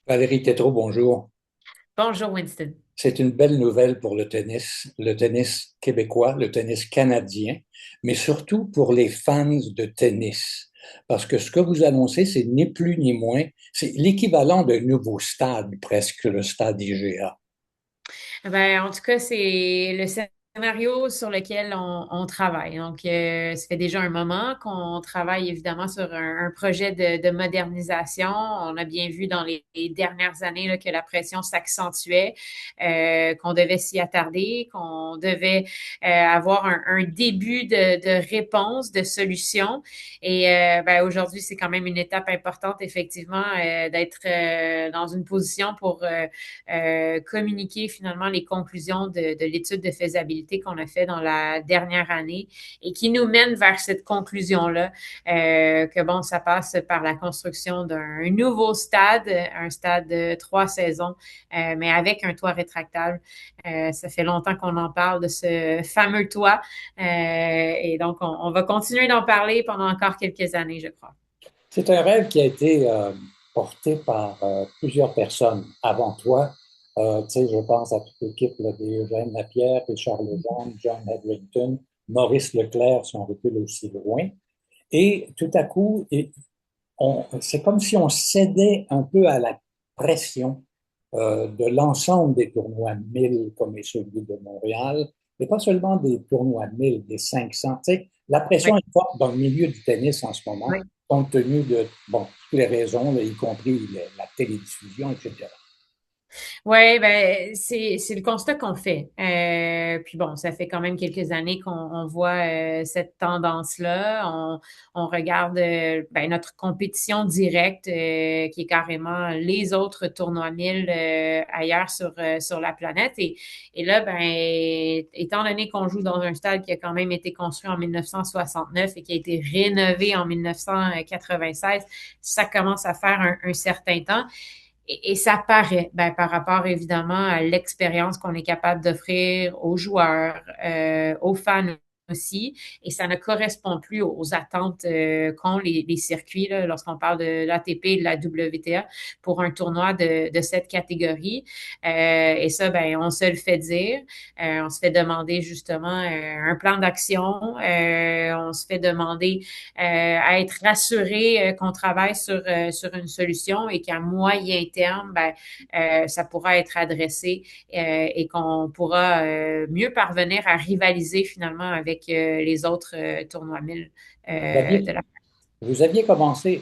Valérie Tétrault, bonjour. Bonjour Winston. C'est une belle nouvelle pour le tennis québécois, le tennis canadien, mais surtout pour les fans de tennis. Parce que ce que vous annoncez, c'est ni plus ni moins, c'est l'équivalent d'un nouveau stade, presque le stade IGA. Ben, en tout cas, c'est le scénario sur lequel on travaille. Donc, ça fait déjà un moment qu'on travaille évidemment sur un projet de modernisation. On a bien vu dans les dernières années là, que la pression s'accentuait, qu'on devait s'y attarder, qu'on devait avoir un début de réponse, de solution. Et ben, aujourd'hui, c'est quand même une étape importante, effectivement, d'être dans une position pour communiquer finalement les conclusions de l'étude de faisabilité qu'on a fait dans la dernière année et qui nous mène vers cette conclusion-là, que bon, ça passe par la construction d'un nouveau stade, un stade de 3 saisons, mais avec un toit rétractable. Ça fait longtemps qu'on en parle de ce fameux toit, et donc on va continuer d'en parler pendant encore quelques années, je crois. C'est un rêve qui a été porté par plusieurs personnes avant toi. Tu sais, je pense à toute l'équipe là, d'Eugène Lapierre, Richard Legendre, John Hedrington, Maurice Leclerc, si on recule aussi loin. Et tout à coup, c'est comme si on cédait un peu à la pression de l'ensemble des tournois 1000 comme est celui de Montréal, et pas seulement des tournois 1000, des 500. Tu sais, la pression Oui. est forte dans le milieu du tennis en ce moment, Oui. compte tenu de bon, toutes les raisons, là, y compris la télédiffusion, etc. Ouais, ben c'est le constat qu'on fait. Puis bon, ça fait quand même quelques années qu'on voit cette tendance-là. On regarde ben, notre compétition directe, qui est carrément les autres tournois 1000 ailleurs sur la planète. Et là, ben étant donné qu'on joue dans un stade qui a quand même été construit en 1969 et qui a été rénové en 1996, ça commence à faire un certain temps. Et ça paraît, ben, par rapport évidemment à l'expérience qu'on est capable d'offrir aux joueurs, aux fans aussi, et ça ne correspond plus aux attentes qu'ont les circuits là, lorsqu'on parle de l'ATP et de la WTA pour un tournoi de cette catégorie. Et ça, ben, on se le fait dire. On se fait demander justement un plan d'action. On se fait demander à être rassuré qu'on travaille sur une solution et qu'à moyen terme, ben, ça pourra être adressé et qu'on pourra mieux parvenir à rivaliser finalement avec les autres tournois 1000 Vous aviez, de la. vous aviez commencé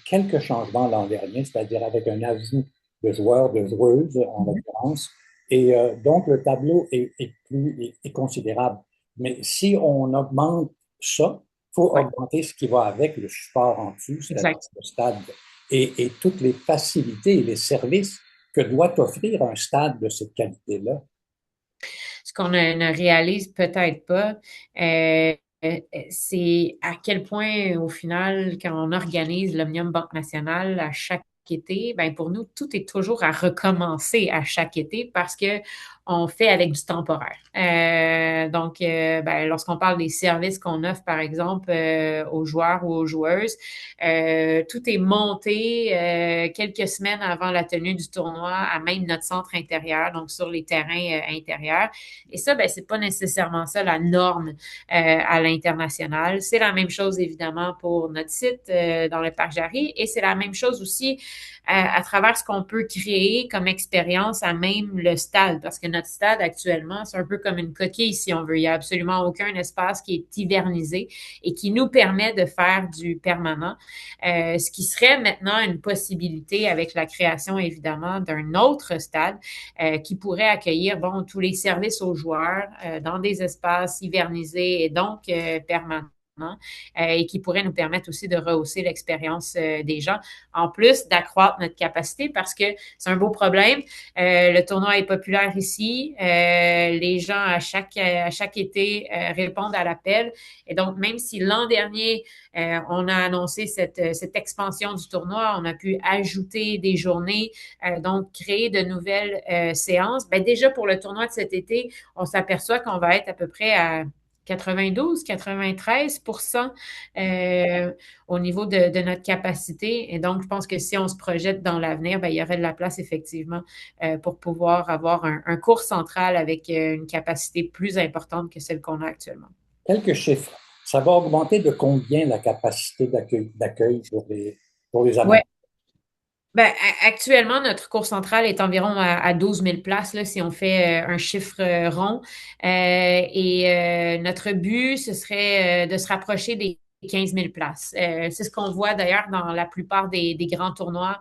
quelques changements l'an dernier, c'est-à-dire avec un ajout de joueurs, de joueuses en l'occurrence, et donc le tableau est considérable. Mais si on augmente ça, il faut Ouais, augmenter ce qui va avec le support en dessous, c'est-à-dire exact. le stade et toutes les facilités et les services que doit offrir un stade de cette qualité-là. Ce qu'on ne réalise peut-être pas, c'est à quel point, au final, quand on organise l'Omnium Banque Nationale à chaque été, ben pour nous, tout est toujours à recommencer à chaque été parce que on fait avec du temporaire. Donc, ben, lorsqu'on parle des services qu'on offre, par exemple, aux joueurs ou aux joueuses, tout est monté quelques semaines avant la tenue du tournoi à même notre centre intérieur, donc sur les terrains intérieurs. Et ça, ben, c'est pas nécessairement ça la norme à l'international. C'est la même chose, évidemment, pour notre site dans le Parc Jarry et c'est la même chose aussi à travers ce qu'on peut créer comme expérience à même le stade, parce que notre stade actuellement, c'est un peu comme une coquille, si on veut. Il n'y a absolument aucun espace qui est hivernisé et qui nous permet de faire du permanent, ce qui serait maintenant une possibilité avec la création, évidemment, d'un autre stade qui pourrait accueillir bon, tous les services aux joueurs dans des espaces hivernisés et donc permanents. Et qui pourrait nous permettre aussi de rehausser l'expérience des gens, en plus d'accroître notre capacité parce que c'est un beau problème. Le tournoi est populaire ici. Les gens à chaque été répondent à l'appel. Et donc, même si l'an dernier, on a annoncé cette expansion du tournoi, on a pu ajouter des journées, donc créer de nouvelles séances. Ben déjà pour le tournoi de cet été, on s'aperçoit qu'on va être à peu près à 92, 93% au niveau de notre capacité. Et donc, je pense que si on se projette dans l'avenir, ben, il y aurait de la place effectivement pour pouvoir avoir un cours central avec une capacité plus importante que celle qu'on a actuellement. Quelques chiffres. Ça va augmenter de combien la capacité d'accueil pour les Ouais. amateurs? Ben, actuellement, notre cours central est environ à 12 000 places, là, si on fait un chiffre rond. Et notre but, ce serait de se rapprocher des 15 000 places. C'est ce qu'on voit d'ailleurs dans la plupart des grands tournois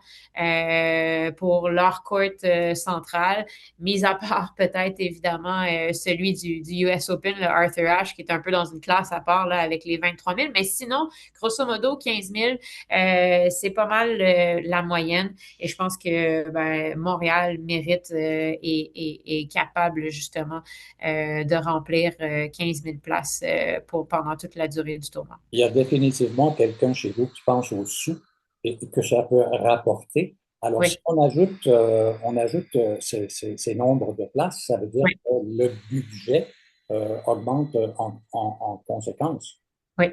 pour leur court central, mis à part peut-être évidemment celui du US Open, le Arthur Ashe, qui est un peu dans une classe à part là, avec les 23 000. Mais sinon, grosso modo, 15 000, c'est pas mal la moyenne. Et je pense que ben, Montréal mérite et capable justement de remplir 15 000 places pendant toute la durée du tournoi. Il y a définitivement quelqu'un chez vous qui pense aux sous et que ça peut rapporter. Alors, si Oui, on ajoute ces nombres de places, ça veut dire oui, que le budget augmente en conséquence. oui.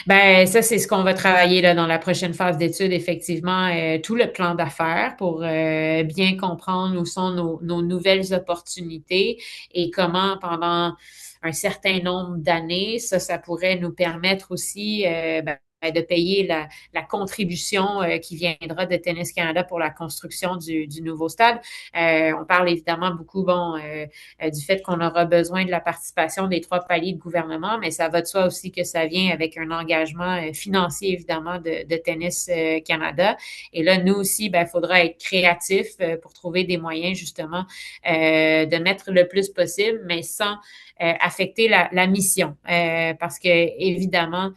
Ben, ça, c'est ce qu'on va travailler là, dans la prochaine phase d'étude, effectivement, tout le plan d'affaires pour bien comprendre où sont nos nouvelles opportunités et comment, pendant un certain nombre d'années, ça pourrait nous permettre aussi ben, de payer la contribution qui viendra de Tennis Canada pour la construction du nouveau stade. On parle évidemment beaucoup, bon, du fait qu'on aura besoin de la participation des trois paliers de gouvernement, mais ça va de soi aussi que ça vient avec un engagement financier, évidemment, de Tennis Canada. Et là, nous aussi, ben, il faudra être créatif pour trouver des moyens, justement, de mettre le plus possible, mais sans affecter la mission. Parce que, évidemment,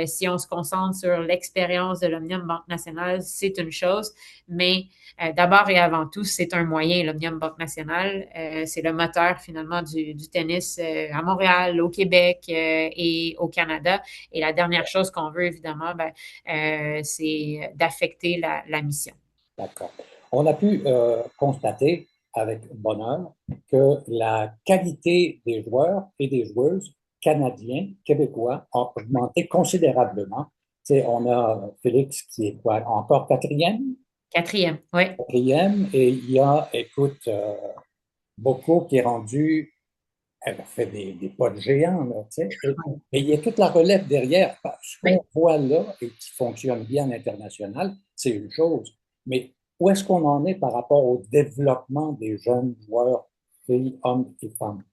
si on se concentre sur l'expérience de l'Omnium Banque Nationale, c'est une chose, mais d'abord et avant tout, c'est un moyen, l'Omnium Banque Nationale. C'est le moteur finalement du tennis à Montréal, au Québec et au Canada. Et la dernière chose qu'on veut, évidemment, ben, c'est d'affecter la mission. D'accord. On a pu constater avec bonheur que la qualité des joueurs et des joueuses canadiens, québécois, a augmenté considérablement. Tu sais, on a Félix qui est quoi, encore quatrième? Quatrième, oui, Quatrième, et il y a, écoute, Boko qui est rendu, elle a fait des pas de géant, là, tu sais, et il y a toute la relève derrière. Ce oui. qu'on voit là et qui fonctionne bien à l'international, c'est une chose. Mais où est-ce qu'on en est par rapport au développement des jeunes joueurs, filles, hommes et femmes?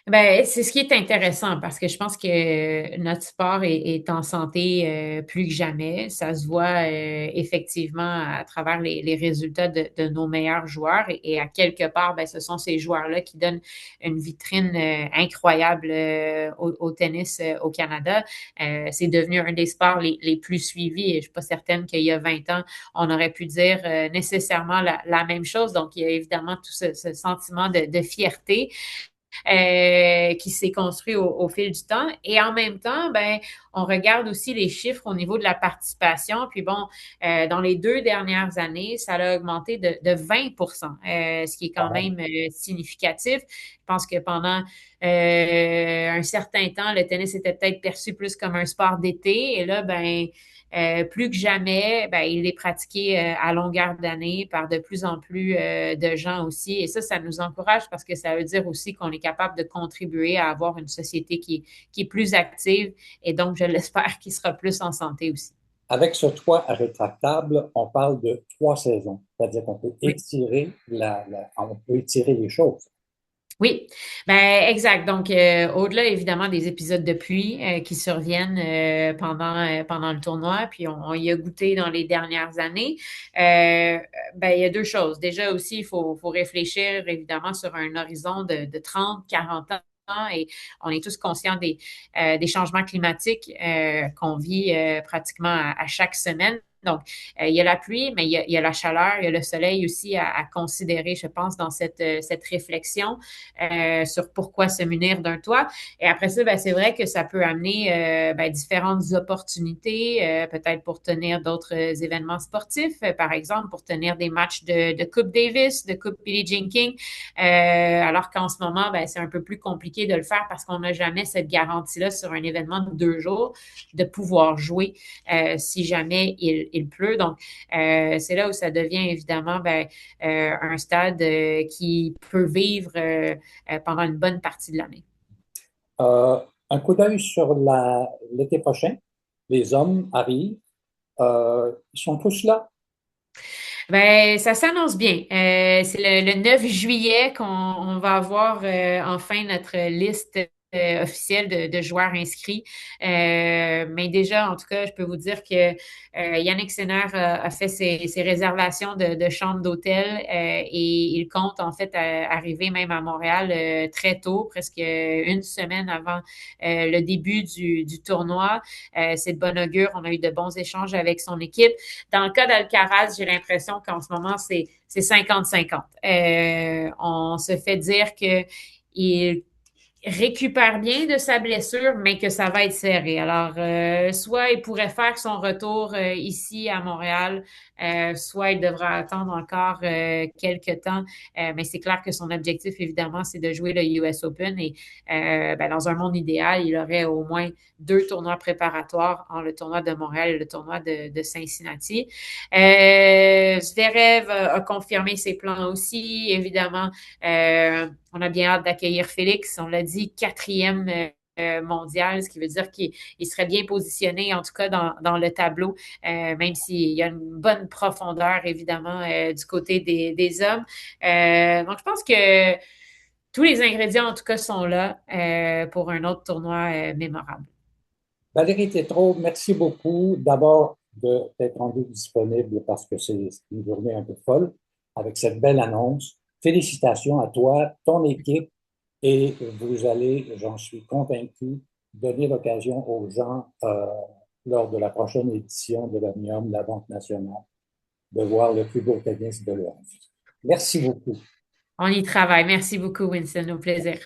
Ben, c'est ce qui est intéressant parce que je pense que notre sport est en santé plus que jamais. Ça se voit effectivement à travers les résultats de nos meilleurs joueurs et à quelque part, ben, ce sont ces joueurs-là qui donnent une vitrine incroyable au tennis au Canada. C'est devenu un des sports les plus suivis et je suis pas certaine qu'il y a 20 ans, on aurait pu dire nécessairement la même chose. Donc, il y a évidemment tout ce sentiment de fierté qui s'est construit au fil du temps. Et en même temps, ben, on regarde aussi les chiffres au niveau de la participation. Puis bon, dans les 2 dernières années, ça a augmenté de 20 ce qui est quand même significatif. Je pense que pendant un certain temps, le tennis était peut-être perçu plus comme un sport d'été. Et là, ben, plus que jamais, ben, il est pratiqué à longueur d'année par de plus en plus de gens aussi. Et ça nous encourage parce que ça veut dire aussi qu'on est capable de contribuer à avoir une société qui est plus active et donc, je l'espère, qui sera plus en santé aussi. Avec ce toit rétractable, on parle de 3 saisons, c'est-à-dire qu'on peut Oui. étirer on peut étirer les choses. Oui, ben exact. Donc, au-delà évidemment des épisodes de pluie qui surviennent pendant le tournoi, puis on y a goûté dans les dernières années, ben il y a deux choses. Déjà aussi, il faut réfléchir évidemment sur un horizon de 30, 40 ans. Et on est tous conscients des changements climatiques qu'on vit pratiquement à chaque semaine. Donc, il y a la pluie, mais il y a la chaleur, il y a le soleil aussi à considérer, je pense, dans cette réflexion sur pourquoi se munir d'un toit. Et après ça, ben, c'est vrai que ça peut amener ben, différentes opportunités, peut-être pour tenir d'autres événements sportifs, par exemple, pour tenir des matchs de Coupe Davis, de Coupe Billie Jean King, alors qu'en ce moment, ben, c'est un peu plus compliqué de le faire parce qu'on n'a jamais cette garantie-là sur un événement de 2 jours de pouvoir jouer si jamais il pleut. Donc, c'est là où ça devient évidemment ben, un stade qui peut vivre pendant une bonne partie de l'année. Un coup d'œil sur l'été prochain. Les hommes arrivent. Ils sont tous là. Ben, ça s'annonce bien. C'est le 9 juillet qu'on on va avoir enfin notre liste officielle de joueurs inscrits. Mais déjà, en tout cas, je peux vous dire que Yannick Sinner a fait ses réservations de chambres d'hôtel et il compte en fait arriver même à Montréal très tôt, presque une semaine avant le début du tournoi. C'est de bon augure. On a eu de bons échanges avec son équipe. Dans le cas d'Alcaraz, j'ai l'impression qu'en ce moment, c'est 50-50. On se fait dire que il récupère bien de sa blessure, mais que ça va être serré. Alors, soit il pourrait faire son retour ici à Montréal, soit il devra attendre encore quelques temps. Mais c'est clair que son objectif, évidemment, c'est de jouer le US Open. Et ben, dans un monde idéal, il aurait au moins 2 tournois préparatoires, en le tournoi de Montréal et le tournoi de Cincinnati. Zverev a confirmé ses plans aussi, évidemment. On a bien hâte d'accueillir Félix. On l'a dit, 4e mondial, ce qui veut dire qu'il serait bien positionné, en tout cas dans le tableau, même s'il y a une bonne profondeur, évidemment, du côté des hommes. Donc, je pense que tous les ingrédients, en tout cas, sont là pour un autre tournoi mémorable. Valérie Tétrault, merci beaucoup d'abord de t'être rendue disponible parce que c'est une journée un peu folle avec cette belle annonce. Félicitations à toi, ton équipe, et vous allez, j'en suis convaincu, donner l'occasion aux gens lors de la prochaine édition de l'Omnium, la Banque nationale, de voir le plus beau tennis de l'Europe. Merci beaucoup. On y travaille. Merci beaucoup, Winston. Au plaisir.